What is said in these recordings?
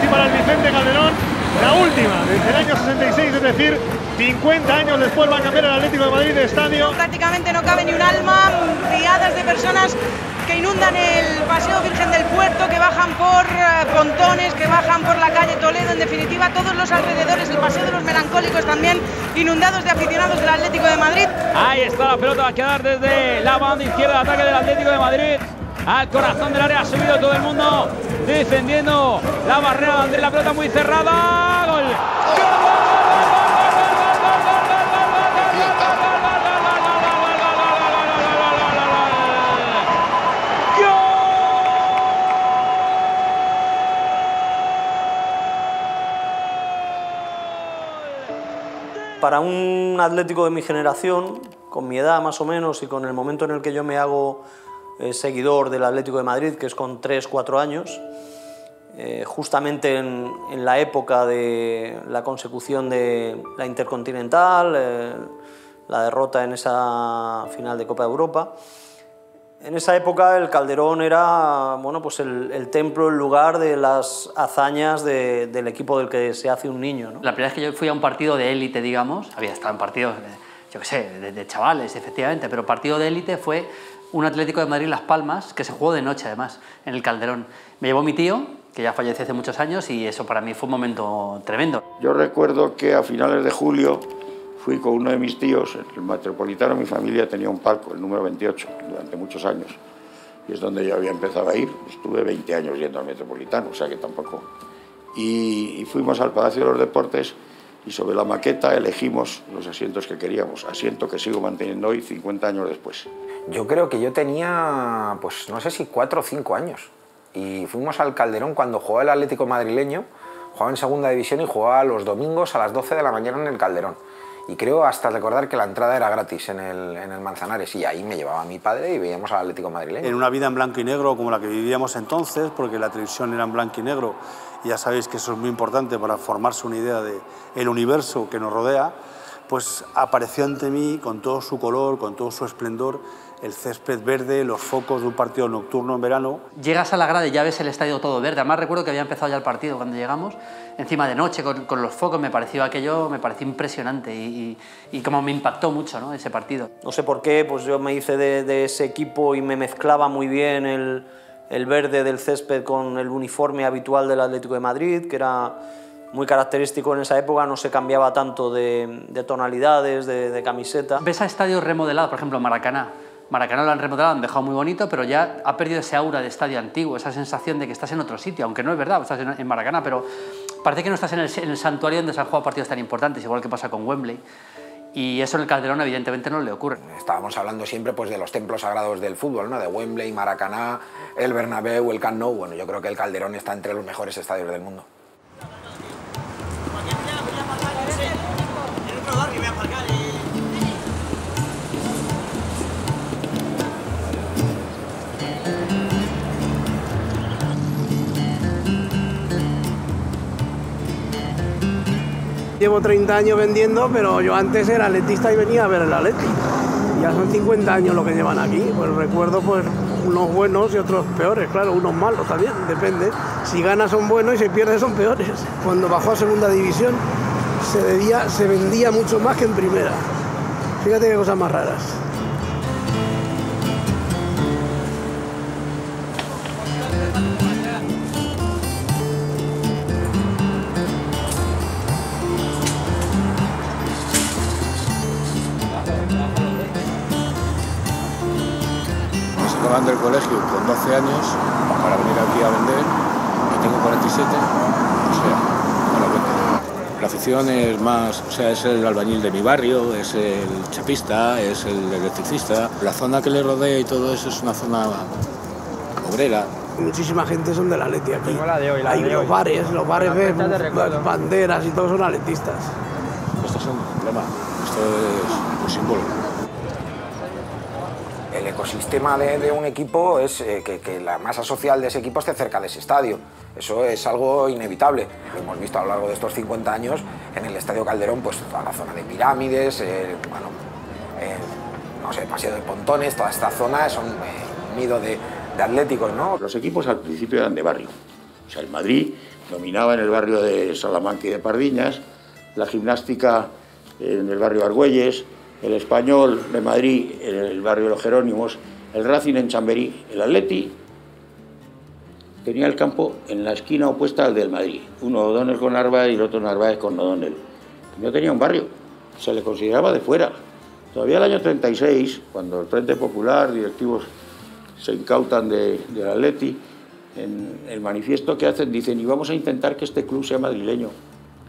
y para el Vicente Calderón, la última desde el año 66, es decir, 50 años después va a cambiar el Atlético de Madrid de estadio. Prácticamente no cabe ni un alma, riadas de personas que inundan el Paseo Virgen del Puerto, que bajan por pontones, que bajan por la calle Toledo, en definitiva todos los alrededores, el Paseo de los Melancólicos también inundados de aficionados del Atlético de Madrid. Ahí está la pelota, va a quedar desde la banda izquierda de ataque del Atlético de Madrid. Al corazón del área ha subido todo el mundo defendiendo la barrera, Andrés, la pelota muy cerrada. ¡Gol! Para un atlético de mi generación, con mi edad más o menos y con el momento en el que yo me hago seguidor del Atlético de Madrid, que es con 3-4 años, justamente en la época de la consecución de la Intercontinental, la derrota en esa final de Copa de Europa. En esa época el Calderón era, bueno, pues el templo, el lugar de las hazañas del equipo del que se hace un niño, ¿no? La primera vez que yo fui a un partido de élite, digamos, había estado en partidos, yo qué sé, de chavales, efectivamente, pero partido de élite fue un Atlético de Madrid Las Palmas, que se jugó de noche además, en el Calderón. Me llevó mi tío, que ya falleció hace muchos años, y eso para mí fue un momento tremendo. Yo recuerdo que a finales de julio fui con uno de mis tíos, el Metropolitano. Mi familia tenía un palco, el número 28, durante muchos años, y es donde yo había empezado a ir. Estuve 20 años yendo al Metropolitano, o sea que tampoco. Y fuimos al Palacio de los Deportes y sobre la maqueta elegimos los asientos que queríamos, asiento que sigo manteniendo hoy 50 años después. Yo creo que yo tenía, pues no sé si 4 o 5 años, y fuimos al Calderón cuando jugaba el Atlético madrileño, jugaba en segunda división y jugaba los domingos a las 12 de la mañana en el Calderón. Y creo hasta recordar que la entrada era gratis en el Manzanares, y ahí me llevaba mi padre y veíamos al Atlético madrileño. En una vida en blanco y negro como la que vivíamos entonces, porque la televisión era en blanco y negro, y ya sabéis que eso es muy importante para formarse una idea del universo que nos rodea, pues apareció ante mí con todo su color, con todo su esplendor, el césped verde, los focos de un partido nocturno en verano. Llegas a la grada y ya ves el estadio todo verde. Además recuerdo que había empezado ya el partido cuando llegamos, encima de noche con los focos. Me pareció impresionante y como me impactó mucho, ¿no?, ese partido. No sé por qué, pues yo me hice de ese equipo y me mezclaba muy bien el verde del césped con el uniforme habitual del Atlético de Madrid, que era muy característico en esa época, no se cambiaba tanto de tonalidades, de camiseta. Ves a estadios remodelados, por ejemplo Maracaná. Maracaná lo han remodelado, han dejado muy bonito, pero ya ha perdido ese aura de estadio antiguo, esa sensación de que estás en otro sitio, aunque no es verdad, estás en Maracaná, pero parece que no estás en el santuario donde se han jugado partidos tan importantes, igual que pasa con Wembley. Y eso en el Calderón evidentemente no le ocurre. Estábamos hablando siempre pues, de los templos sagrados del fútbol, ¿no?, de Wembley, Maracaná, el Bernabéu, el Camp Nou. Bueno, yo creo que el Calderón está entre los mejores estadios del mundo. Llevo 30 años vendiendo, pero yo antes era atletista y venía a ver el Atleti. Ya son 50 años lo que llevan aquí. Pues recuerdo pues unos buenos y otros peores, claro, unos malos también, depende. Si ganas son buenos y si pierdes son peores. Cuando bajó a segunda división se vendía mucho más que en primera. Fíjate qué cosas más raras. Acabando el colegio con 12 años para venir aquí a vender, y tengo 47, o sea, no lo cuento. La afición es más, o sea, es el albañil de mi barrio, es el chapista, es el electricista. La zona que le rodea y todo eso es una zona obrera. Muchísima gente son del Atleti aquí. Tengo la de hoy, Hay los bares ves banderas y todos son atletistas. Esto es un problema, esto es un símbolo. El ecosistema de un equipo es que la masa social de ese equipo esté cerca de ese estadio. Eso es algo inevitable. Lo hemos visto a lo largo de estos 50 años en el Estadio Calderón, pues toda la zona de Pirámides, no sé, Paseo de Pontones, toda esta zona es un nido de atléticos, ¿no? Los equipos al principio eran de barrio, O sea, el Madrid dominaba en el barrio de Salamanca y de Pardiñas, la Gimnástica en el barrio de Argüelles, el Español de Madrid en el barrio de los Jerónimos, el Racing en Chamberí, el Atleti tenía el campo en la esquina opuesta al del Madrid. Uno O'Donnell con Narváez y el otro Narváez con O'Donnell. No tenía un barrio, se le consideraba de fuera. Todavía el año 36, cuando el Frente Popular, directivos se incautan del Atleti, en el manifiesto que hacen dicen, y vamos a intentar que este club sea madrileño.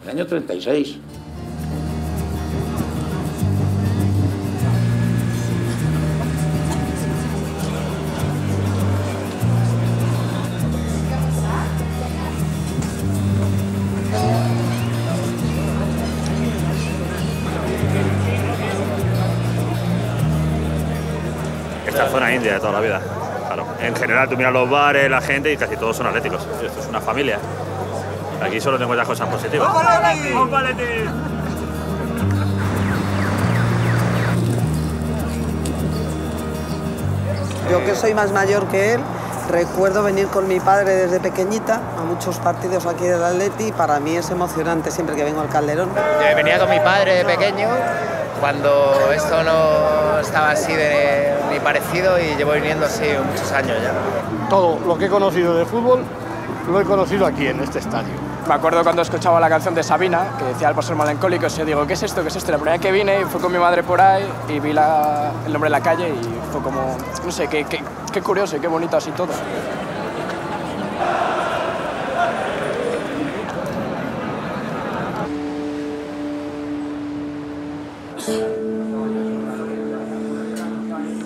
El año 36. Esta zona india de toda la vida. Claro. En general tú miras los bares, la gente y casi todos son atléticos. Esto es una familia. Aquí solo tengo ya cosas positivas. Yo que soy más mayor que él, recuerdo venir con mi padre desde pequeñita a muchos partidos aquí del Atleti y para mí es emocionante siempre que vengo al Calderón. Venía con mi padre de pequeño cuando esto no estaba así ni parecido y llevo viniendo así muchos años ya. Todo lo que he conocido de fútbol lo he conocido aquí en este estadio. Me acuerdo cuando escuchaba la canción de Sabina, que decía el pastor melancólico, y yo digo, ¿qué es esto? ¿Qué es esto? La primera vez que vine fue con mi madre por ahí y vi el nombre en la calle y fue como, no sé, qué curioso y qué bonito así todo.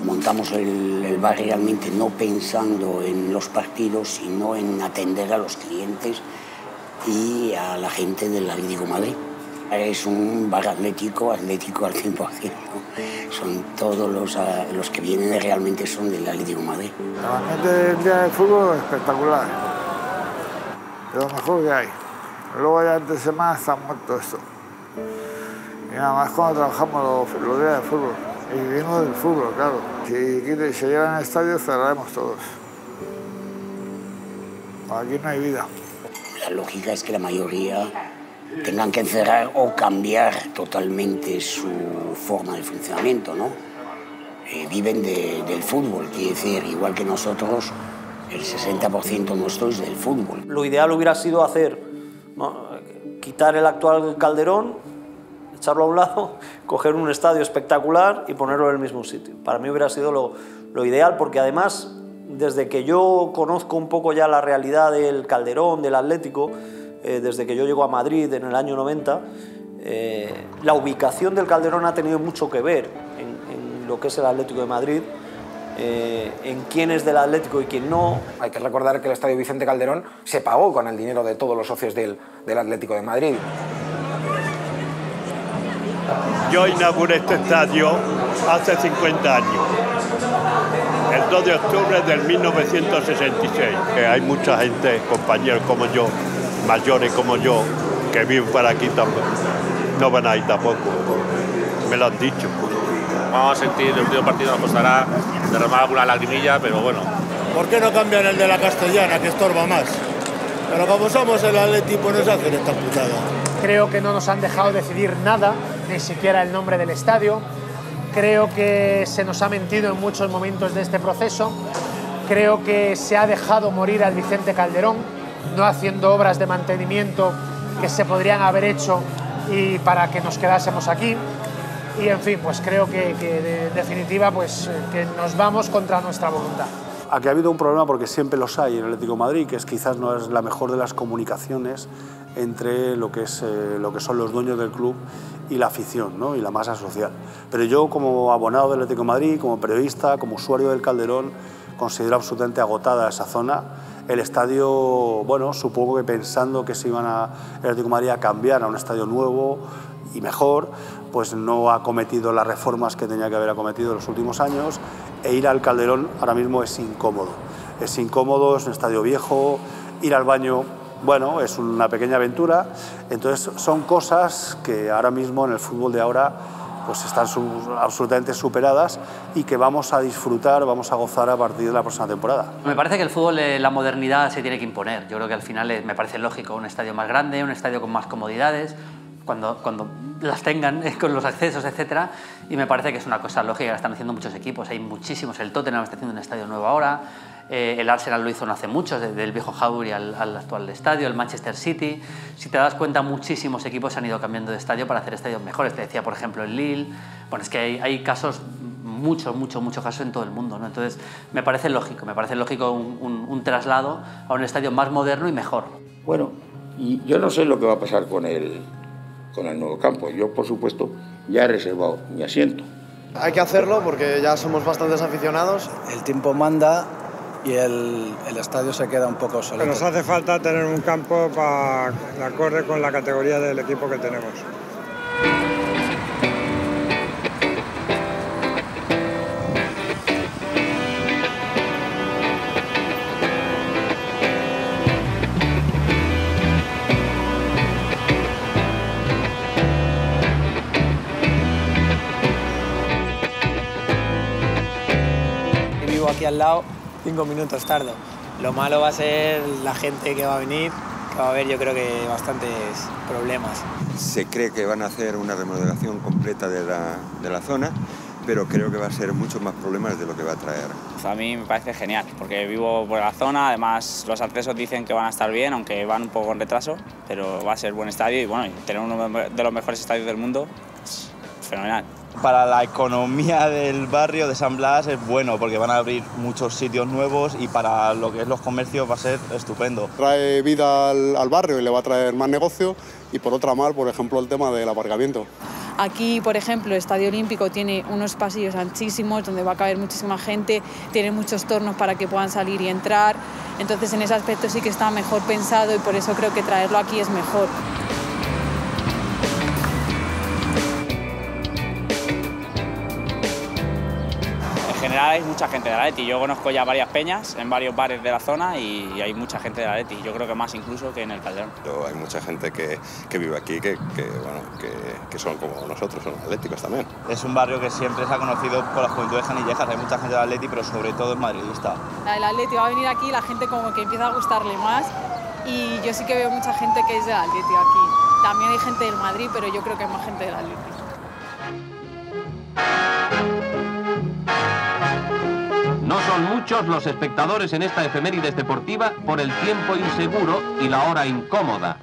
Montamos el bar realmente no pensando en los partidos, sino en atender a los clientes y a la gente del Atlético de Madrid. Es un bar atlético al 100%, ¿no? Son todos los que vienen realmente son del Atlético de Madrid. La gente del día del fútbol es espectacular, es lo mejor que hay. Luego ya antes de semana está muerto esto. Y nada más cuando trabajamos los días de fútbol. Y vivimos del fútbol, claro. Si se llevan al estadio, cerraremos todos. Aquí no hay vida. La lógica es que la mayoría tengan que cerrar o cambiar totalmente su forma de funcionamiento, ¿no? Viven del fútbol, quiere decir, igual que nosotros, el 60% nuestro es del fútbol. Lo ideal hubiera sido quitar el actual Calderón, echarlo a un lado, coger un estadio espectacular y ponerlo en el mismo sitio. Para mí hubiera sido lo ideal, porque además, desde que yo conozco un poco ya la realidad del Calderón, del Atlético, desde que yo llego a Madrid en el año 90, la ubicación del Calderón ha tenido mucho que ver en lo que es el Atlético de Madrid, en quién es del Atlético y quién no. Hay que recordar que el Estadio Vicente Calderón se pagó con el dinero de todos los socios del Atlético de Madrid. Yo inauguré este estadio hace 50 años, el 2 de octubre del 1966. Hay mucha gente, compañeros como yo, mayores como yo, que viven por aquí también. No van a ir tampoco, me lo han dicho. Vamos a sentir, el último partido nos costará derramar alguna lagrimilla, pero bueno. ¿Por qué no cambian el de la Castellana, que estorba más? Pero como somos el Atleti, pues nos hacen esta putada. Creo que no nos han dejado decidir nada, ni siquiera el nombre del estadio. Creo que se nos ha mentido en muchos momentos de este proceso. Creo que se ha dejado morir al Vicente Calderón, no haciendo obras de mantenimiento que se podrían haber hecho y para que nos quedásemos aquí. Y en fin, pues creo que en definitiva pues, que nos vamos contra nuestra voluntad. Aquí ha habido un problema, porque siempre los hay en el Atlético de Madrid, que quizás no es la mejor de las comunicaciones entre lo que son los dueños del club y la afición, ¿no? Y la masa social. Pero yo, como abonado del Atlético de Madrid, como periodista, como usuario del Calderón, considero absolutamente agotada esa zona. El estadio, bueno, supongo que pensando que se iban el Atlético de Madrid a cambiar a un estadio nuevo y mejor, pues no ha acometido las reformas que tenía que haber acometido en los últimos años, e ir al Calderón ahora mismo es incómodo. Es incómodo, es un estadio viejo, ir al baño, bueno, es una pequeña aventura. Entonces son cosas que ahora mismo en el fútbol de ahora pues están absolutamente superadas y que vamos a disfrutar, vamos a gozar a partir de la próxima temporada. Me parece que el fútbol, la modernidad se tiene que imponer. Yo creo que al final me parece lógico un estadio más grande, un estadio con más comodidades, cuando las tengan, con los accesos, etcétera, y me parece que es una cosa lógica, están haciendo muchos equipos, hay muchísimos, el Tottenham está haciendo un estadio nuevo ahora, el Arsenal lo hizo no hace mucho, del viejo Highbury al actual estadio, el Manchester City. Si te das cuenta, muchísimos equipos han ido cambiando de estadio para hacer estadios mejores. Te decía, por ejemplo, el Lille. Bueno, es que hay casos, muchos casos en todo el mundo, ¿no? Entonces, me parece lógico un traslado a un estadio más moderno y mejor. Bueno, y yo no sé lo que va a pasar con el nuevo campo. Yo, por supuesto, ya he reservado mi asiento. Hay que hacerlo porque ya somos bastantes aficionados. El tiempo manda y el estadio se queda un poco obsoleto. Nos hace falta tener un campo de acorde con la categoría del equipo que tenemos. Vivo aquí al lado, 5 minutos tardo. Lo malo va a ser la gente que va a venir, que va a haber yo creo que bastantes problemas. Se cree que van a hacer una remodelación completa de la zona, pero creo que va a ser muchos más problemas de lo que va a traer. A mí me parece genial, porque vivo por la zona, además los accesos dicen que van a estar bien, aunque van un poco con retraso, pero va a ser buen estadio y bueno, tener uno de los mejores estadios del mundo es fenomenal. Para la economía del barrio de San Blas es bueno porque van a abrir muchos sitios nuevos y para lo que es los comercios va a ser estupendo. Trae vida al barrio y le va a traer más negocio y por otra mal, por ejemplo, el tema del aparcamiento. Aquí, por ejemplo, el Estadio Olímpico tiene unos pasillos anchísimos donde va a caber muchísima gente, tiene muchos tornos para que puedan salir y entrar, entonces en ese aspecto sí que está mejor pensado y por eso creo que traerlo aquí es mejor. En general hay mucha gente del Atleti, yo conozco ya varias peñas en varios bares de la zona y hay mucha gente del Atleti, yo creo que más incluso que en el Calderón. Pero hay mucha gente que vive aquí que son como nosotros, son atléticos también. Es un barrio que siempre se ha conocido por la juventud de Canillejas, hay mucha gente del Atleti, pero sobre todo es madridista. El Atleti va a venir aquí, la gente como que empieza a gustarle más y yo sí que veo mucha gente que es del Atleti aquí. También hay gente del Madrid, pero yo creo que hay más gente del Atleti. No son muchos los espectadores en esta efemérides deportiva por el tiempo inseguro y la hora incómoda.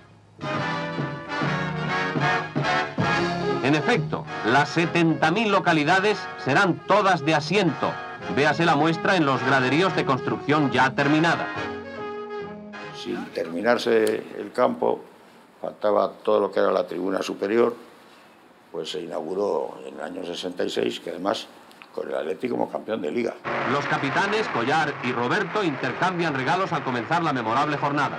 En efecto, las 70.000 localidades serán todas de asiento. Véase la muestra en los graderíos de construcción ya terminada. Sin terminarse el campo, faltaba todo lo que era la tribuna superior, pues se inauguró en el año 66, que además con el Atleti como campeón de Liga. Los capitanes, Collar y Roberto, intercambian regalos al comenzar la memorable jornada.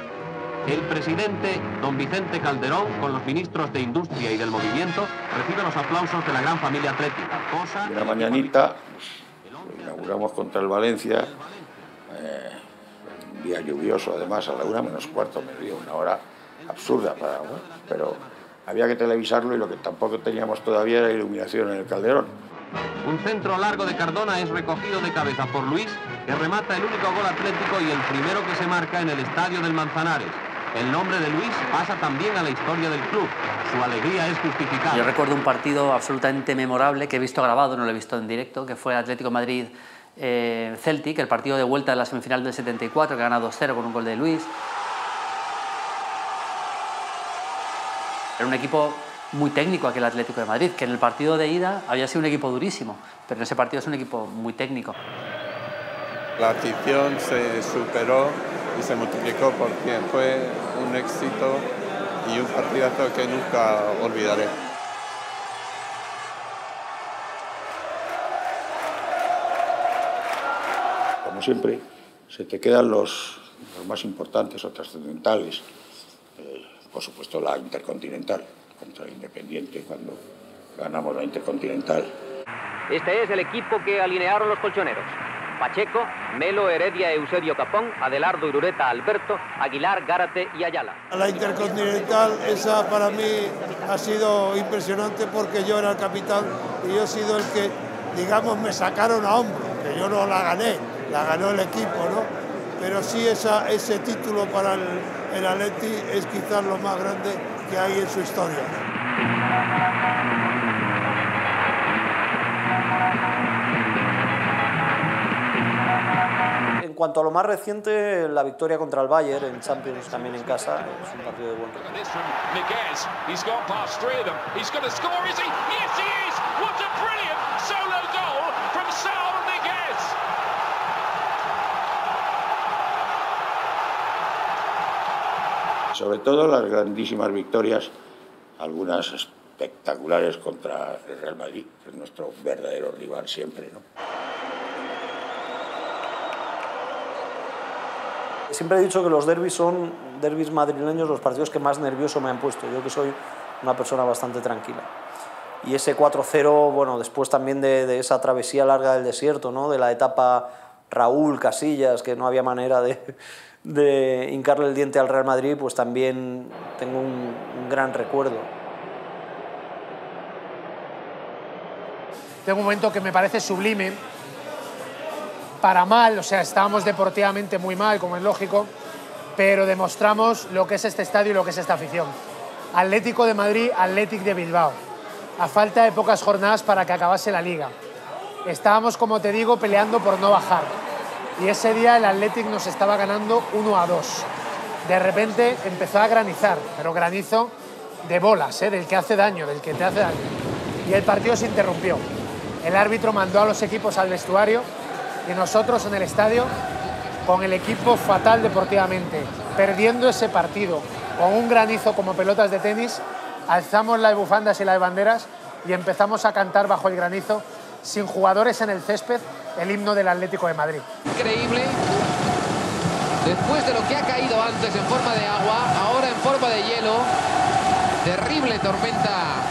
El presidente, don Vicente Calderón, con los ministros de Industria y del Movimiento, recibe los aplausos de la gran familia atlética. Y una mañanita, pues, inauguramos contra el Valencia, un día lluvioso además, a la 1:15, una hora absurda, pero había que televisarlo y lo que tampoco teníamos todavía era iluminación en el Calderón. Un centro largo de Cardona es recogido de cabeza por Luis, que remata el único gol atlético y el primero que se marca en el estadio del Manzanares. El nombre de Luis pasa también a la historia del club. Su alegría es justificada. Yo recuerdo un partido absolutamente memorable que he visto grabado, no lo he visto en directo, que fue Atlético Madrid Celtic, el partido de vuelta de la semifinal del 74, que gana 2-0 con un gol de Luis. Era un equipo muy técnico aquel Atlético de Madrid, que en el partido de ida había sido un equipo durísimo, pero en ese partido es un equipo muy técnico. La afición se superó y se multiplicó por 100. Fue un éxito y un partidazo que nunca olvidaré. Como siempre, se te quedan los más importantes o trascendentales. Por supuesto, la Intercontinental contra el Independiente cuando ganamos la Intercontinental. Este es el equipo que alinearon los colchoneros. Pacheco, Melo, Heredia, Eusebio Capón, Adelardo, Irureta, Alberto, Aguilar, Gárate y Ayala. La Intercontinental, esa para mí ha sido impresionante porque yo era el capitán y yo he sido el que, digamos, me sacaron a hombro, que yo no la gané, la ganó el equipo, ¿no? Pero sí ese título para el Atleti es quizás lo más grande que hay en su historia. En cuanto a lo más reciente, la victoria contra el Bayern en Champions, también en casa, es un partido de buen ritmo. Sobre todo las grandísimas victorias, algunas espectaculares contra el Real Madrid, que es nuestro verdadero rival siempre, ¿no? Siempre he dicho que los derbis son derbis madrileños los partidos que más nervioso me han puesto. Yo que soy una persona bastante tranquila. Y ese 4-0, bueno, después también de esa travesía larga del desierto, ¿no? De la etapa Raúl, Casillas, que no había manera de hincarle el diente al Real Madrid, pues también tengo un gran recuerdo. Tengo un momento que me parece sublime, para mal, o sea, estábamos deportivamente muy mal, como es lógico, pero demostramos lo que es este estadio y lo que es esta afición. Atlético de Madrid, Athletic de Bilbao. A falta de pocas jornadas para que acabase la Liga. Estábamos, como te digo, peleando por no bajar. Y ese día el Athletic nos estaba ganando 1-2. De repente empezó a granizar, pero granizo de bolas, del que hace daño, del que te hace daño. Y el partido se interrumpió. El árbitro mandó a los equipos al vestuario y nosotros en el estadio, con el equipo fatal deportivamente, perdiendo ese partido, con un granizo como pelotas de tenis, alzamos las bufandas y las banderas y empezamos a cantar bajo el granizo, sin jugadores en el césped, el himno del Atlético de Madrid. Increíble. Después de lo que ha caído antes en forma de agua, ahora en forma de hielo. Terrible tormenta.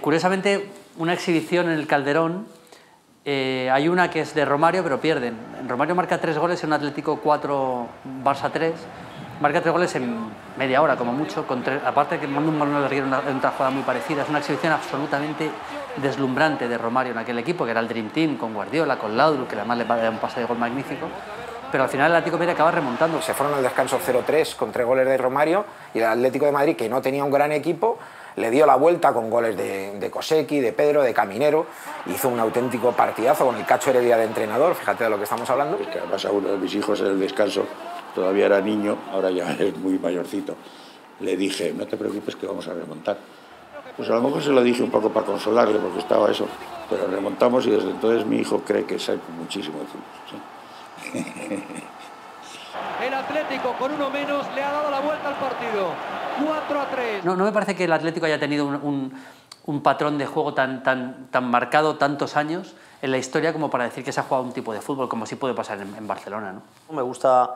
Curiosamente, una exhibición en el Calderón. Hay una que es de Romario, pero pierden. Romario marca 3 goles en un Atlético 4, Barça 3. Marca 3 goles en media hora, como mucho. Aparte que manda un balón al larguero en otra jugada muy parecida. Es una exhibición absolutamente deslumbrante de Romario en aquel equipo, que era el Dream Team, con Guardiola, con Laudrup, que además le va a dar un pase de gol magnífico. Pero al final el Atlético de Madrid acaba remontando. Se fueron al descanso 0-3 con 3 goles de Romario y el Atlético de Madrid, que no tenía un gran equipo, le dio la vuelta con goles de Koseki, de Pedro, de Caminero. Hizo un auténtico partidazo con el Cacho Heredia de entrenador, fíjate de lo que estamos hablando. Porque además a uno de mis hijos en el descanso, todavía era niño, ahora ya es muy mayorcito, le dije, no te preocupes que vamos a remontar. Pues a lo mejor se lo dije un poco para consolarle porque estaba eso, pero remontamos y desde entonces mi hijo cree que sabe muchísimo de fútbol. ¿Sí? El Atlético con uno menos le ha dado la vuelta al partido. 4-3. No me parece que el Atlético haya tenido un patrón de juego tan marcado tantos años en la historia como para decir que se ha jugado un tipo de fútbol, como sí puede pasar en Barcelona, ¿no? Me gusta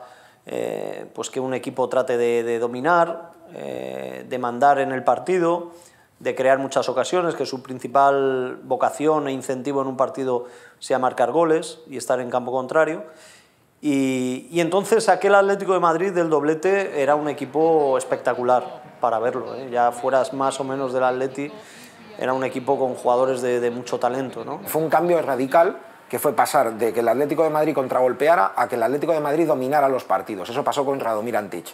pues que un equipo trate de dominar, de mandar en el partido, de crear muchas ocasiones, que su principal vocación e incentivo en un partido sea marcar goles y estar en campo contrario. Y entonces aquel Atlético de Madrid del doblete era un equipo espectacular para verlo, ¿eh? Ya fueras más o menos del Atleti, era un equipo con jugadores de mucho talento, ¿no? Fue un cambio radical que fue pasar de que el Atlético de Madrid contragolpeara a que el Atlético de Madrid dominara los partidos. Eso pasó con Radomir Antic.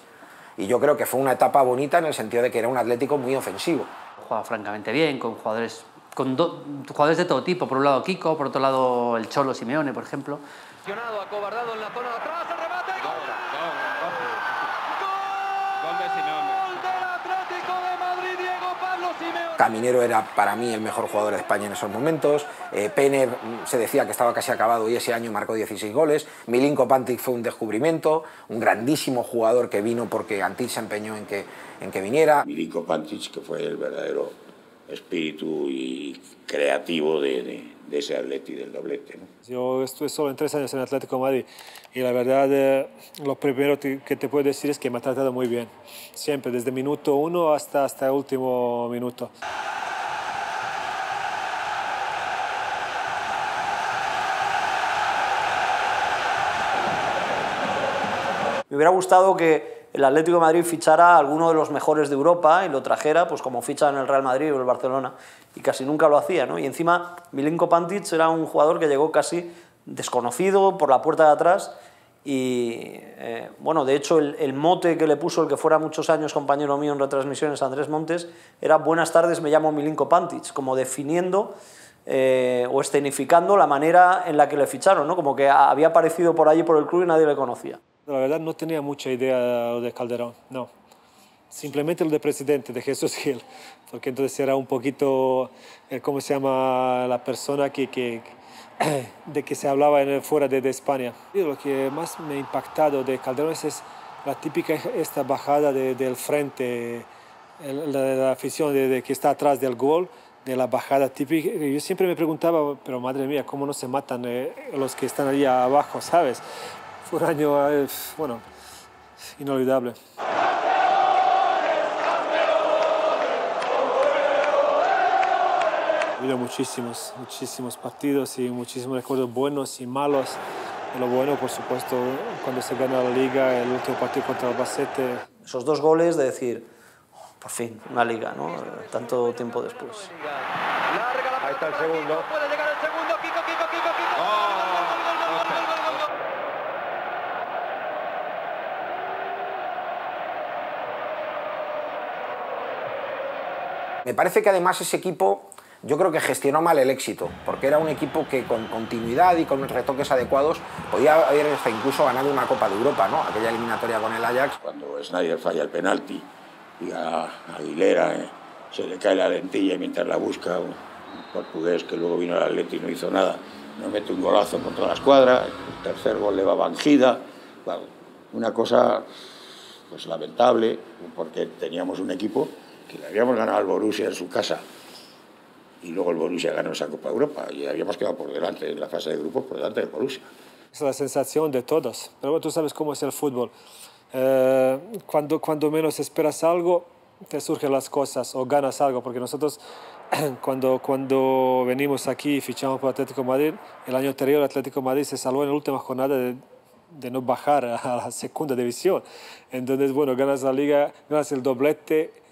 Y yo creo que fue una etapa bonita en el sentido de que era un Atlético muy ofensivo. Jugaba francamente bien, con jugadores de todo tipo. Por un lado Kiko, por otro lado el Cholo Simeone, por ejemplo. Acobardado en la zona de atrás, el remate, gol. Gol de Simeone. Gol del Atlético de Madrid, Diego Pablo Simeone. Caminero era para mí el mejor jugador de España en esos momentos. Penner se decía que estaba casi acabado y ese año marcó 16 goles. Milinko Pantic fue un descubrimiento, un grandísimo jugador que vino porque Antic se empeñó en que viniera. Milinko Pantic, que fue el verdadero espíritu y creativo de ese Atleti del doblete, ¿no? Yo estuve solo en 3 años en Atlético de Madrid y la verdad lo primero que te puedo decir es que me ha tratado muy bien, siempre, desde minuto 1 hasta el último minuto. Me hubiera gustado que el Atlético de Madrid fichara a alguno de los mejores de Europa y lo trajera, pues como fichan en el Real Madrid o el Barcelona, y casi nunca lo hacía, ¿no? Y encima Milinko Pantic era un jugador que llegó casi desconocido por la puerta de atrás y, bueno, de hecho el mote que le puso el que fuera muchos años compañero mío en retransmisiones, Andrés Montes, era "Buenas tardes, me llamo Milinko Pantic", como definiendo o escenificando la manera en la que le ficharon, ¿no? Como que había aparecido por allí por el club y nadie le conocía. La verdad no tenía mucha idea de Calderón, no. Simplemente el de presidente, de Jesús Gil, porque entonces era un poquito, ¿cómo se llama? La persona de que se hablaba fuera de España. Y lo que más me ha impactado de Calderón es la típica esta bajada del frente, la afición de que está atrás del gol, de la bajada típica. Yo siempre me preguntaba, pero madre mía, ¿cómo no se matan los que están ahí abajo, sabes? Fue un año, bueno, inolvidable. Ha habido muchísimos partidos y muchísimos recuerdos buenos y malos. Y lo bueno, por supuesto, cuando se gana la Liga, el último partido contra Albacete. Esos 2 goles de decir, oh, por fin, una Liga, ¿no? Tanto tiempo después. Ahí está el segundo. Puede llegar el segundo, Kiko. Me parece que además ese equipo, yo creo que gestionó mal el éxito, porque era un equipo que con continuidad y con retoques adecuados podía haber hasta incluso ganado una Copa de Europa, ¿no? Aquella eliminatoria con el Ajax. Cuando Snyder falla el penalti y a Aguilera se le cae la lentilla y mientras la busca un portugués que luego vino al Atleti y no hizo nada, nos mete un golazo contra la escuadra, el tercer gol le va a Bangida. Bueno, una cosa pues lamentable, porque teníamos un equipo que le habíamos ganado al Borussia en su casa y luego el Borussia ganó esa Copa de Europa y habíamos quedado por delante en la fase de grupos, por delante del Borussia. Es la sensación de todos, pero bueno, tú sabes cómo es el fútbol. Cuando menos esperas algo, te surgen las cosas o ganas algo, porque nosotros cuando venimos aquí y fichamos por Atlético de Madrid, el año anterior Atlético de Madrid se salvó en la última jornada de no bajar a la segunda división. Entonces, bueno, ganas la Liga, ganas el doblete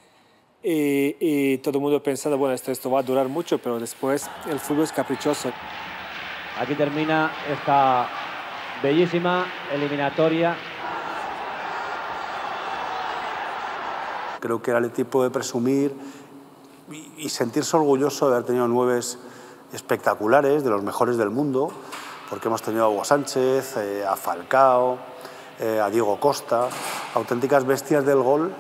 y todo el mundo pensando, bueno, esto va a durar mucho, pero después el fútbol es caprichoso. Aquí termina esta bellísima eliminatoria. Creo que el Atleti puede presumir y sentirse orgulloso de haber tenido 9 espectaculares, de los mejores del mundo, porque hemos tenido a Hugo Sánchez, a Falcao, a Diego Costa, auténticas bestias del gol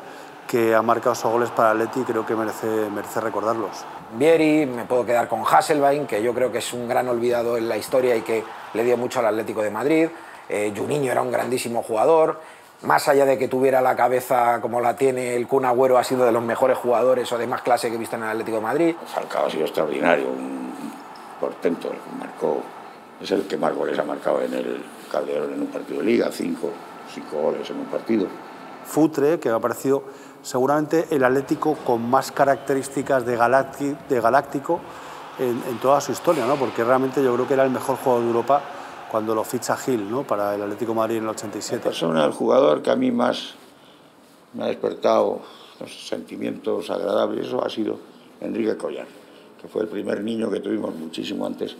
que han marcado esos goles para el Atleti y creo que merece recordarlos. Vieri, me puedo quedar con Hasselbaink, que yo creo que es un gran olvidado en la historia y que le dio mucho al Atlético de Madrid. Juninho era un grandísimo jugador. Más allá de que tuviera la cabeza como la tiene, el Kun Agüero ha sido de los mejores jugadores o de más clase que he visto en el Atlético de Madrid. Falcao ha sido extraordinario, un portento, es el que más goles ha marcado en el Calderón en un partido de Liga, 5 goles en un partido. Futre, que me ha parecido seguramente el Atlético con más características de galáctico en toda su historia, ¿no? Porque realmente yo creo que era el mejor jugador de Europa cuando lo ficha Gil, ¿no? Para el Atlético de Madrid en el 87. La persona, el jugador que a mí más me ha despertado los sentimientos agradables, eso ha sido Enrique Collán, que fue el primer niño que tuvimos muchísimo antes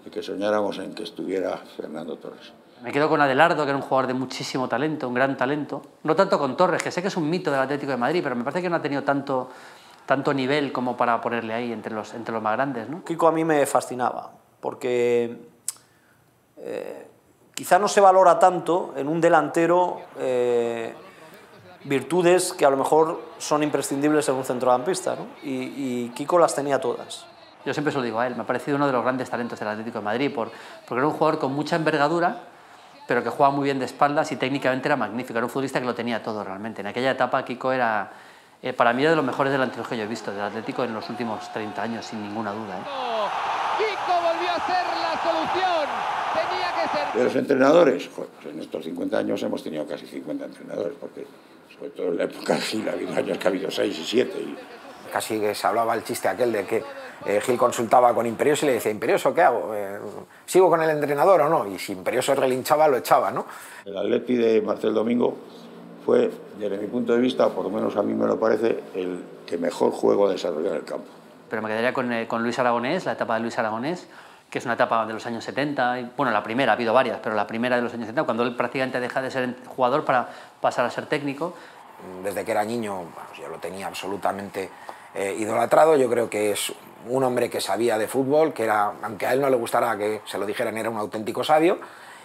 de que soñáramos en que estuviera Fernando Torres. Me quedo con Adelardo, que era un jugador de muchísimo talento, un gran talento. No tanto con Torres, que sé que es un mito del Atlético de Madrid, pero me parece que no ha tenido tanto nivel como para ponerle ahí entre los más grandes, ¿no? Kiko a mí me fascinaba, porque quizá no se valora tanto en un delantero virtudes que a lo mejor son imprescindibles en un centrocampista, ¿no? Y Kiko las tenía todas. Yo siempre se lo digo a él, me ha parecido uno de los grandes talentos del Atlético de Madrid, porque era un jugador con mucha envergadura, pero que jugaba muy bien de espaldas y técnicamente era magnífico, era un futbolista que lo tenía todo realmente. En aquella etapa Kiko era, para mí, era de los mejores delanteros que yo he visto del Atlético en los últimos 30 años, sin ninguna duda. Kiko volvió a ser la solución, tenía que ser... De los entrenadores, pues en estos 50 años hemos tenido casi 50 entrenadores, porque sobre todo en la época de Gil ha habido años que ha habido 6 y 7. Casi que se hablaba el chiste aquel de que Gil consultaba con Imperioso y le decía, Imperioso, ¿qué hago? ¿Sigo con el entrenador o no? Y si Imperioso relinchaba, lo echaba, ¿no? El Atleti de Marcel Domingo fue, desde mi punto de vista, por lo menos a mí me lo parece, el que mejor juego desarrolló en el campo. Pero me quedaría con Luis Aragonés, la etapa de Luis Aragonés, que es una etapa de los años 70, y, bueno, la primera, ha habido varias, pero la primera de los años 70, cuando él prácticamente deja de ser jugador para pasar a ser técnico. Desde que era niño, pues yo lo tenía absolutamente idolatrado. Yo creo que es un hombre que sabía de fútbol, que era, aunque a él no le gustara que se lo dijeran, era un auténtico sabio,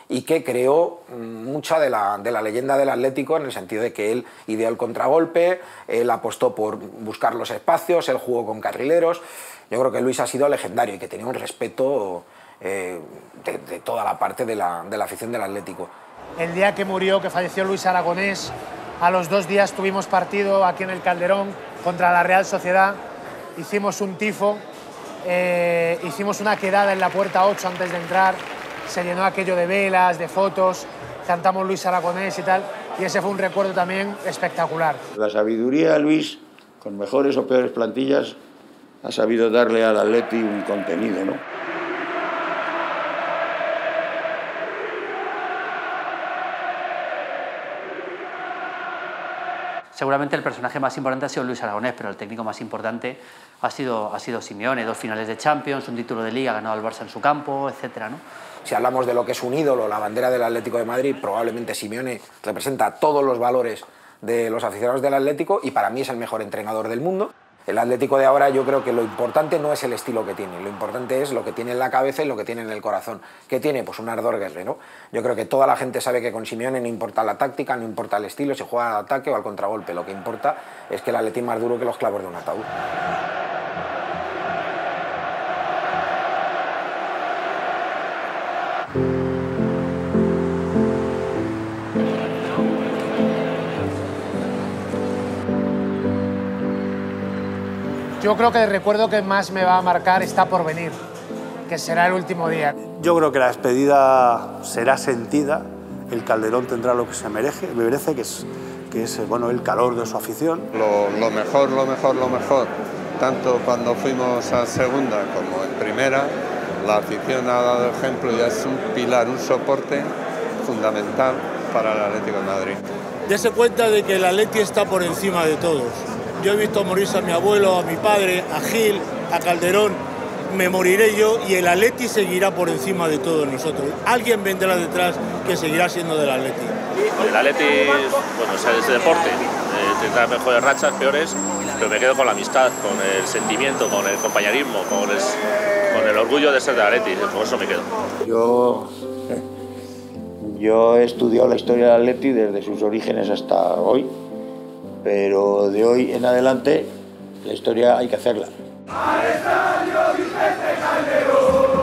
y que creó mucha de la leyenda del Atlético, en el sentido de que él ideó el contragolpe, él apostó por buscar los espacios, él jugó con carrileros. Yo creo que Luis ha sido legendario y que tenía un respeto de toda la parte de la afición del Atlético. El día que murió, que falleció Luis Aragonés, a los 2 días tuvimos partido aquí en el Calderón contra la Real Sociedad. Hicimos un tifo, hicimos una quedada en la puerta 8 antes de entrar, se llenó aquello de velas, de fotos, cantamos Luis Aragonés y tal, y ese fue un recuerdo también espectacular. La sabiduría de Luis, con mejores o peores plantillas, ha sabido darle al Atleti un contenido, ¿no? Seguramente el personaje más importante ha sido Luis Aragonés, pero el técnico más importante ha sido Simeone. 2 finales de Champions, un título de Liga ganado al Barça en su campo, etcétera, ¿no? Si hablamos de lo que es un ídolo, la bandera del Atlético de Madrid, probablemente Simeone representa todos los valores de los aficionados del Atlético y para mí es el mejor entrenador del mundo. El Atlético de ahora, yo creo que lo importante no es el estilo que tiene, lo importante es lo que tiene en la cabeza y lo que tiene en el corazón. ¿Qué tiene? Pues un ardor guerrero. Yo creo que toda la gente sabe que con Simeone no importa la táctica, no importa el estilo, si juega al ataque o al contragolpe. Lo que importa es que el Atleti es más duro que los clavos de un ataúd. Yo creo que el recuerdo que más me va a marcar está por venir, que será el último día. Yo creo que la despedida será sentida, el Calderón tendrá lo que se merece, que es bueno, el calor de su afición. Lo mejor, tanto cuando fuimos a segunda como en primera, la afición ha dado ejemplo y es un pilar, un soporte fundamental para el Atlético de Madrid. Dese cuenta de que el Atleti está por encima de todos. Yo he visto morirse a mi abuelo, a mi padre, a Gil, a Calderón, me moriré yo y el Atleti seguirá por encima de todos nosotros. Alguien vendrá detrás que seguirá siendo del Atleti. El Atleti, bueno, es deporte, tendrá mejores rachas, peores, pero me quedo con la amistad, con el sentimiento, con el compañerismo, con el orgullo de ser del Atleti, con eso me quedo. Yo he estudiado la historia del Atleti desde sus orígenes hasta hoy, pero de hoy en adelante la historia hay que hacerla. ¡Al estadio Vicente Calderón!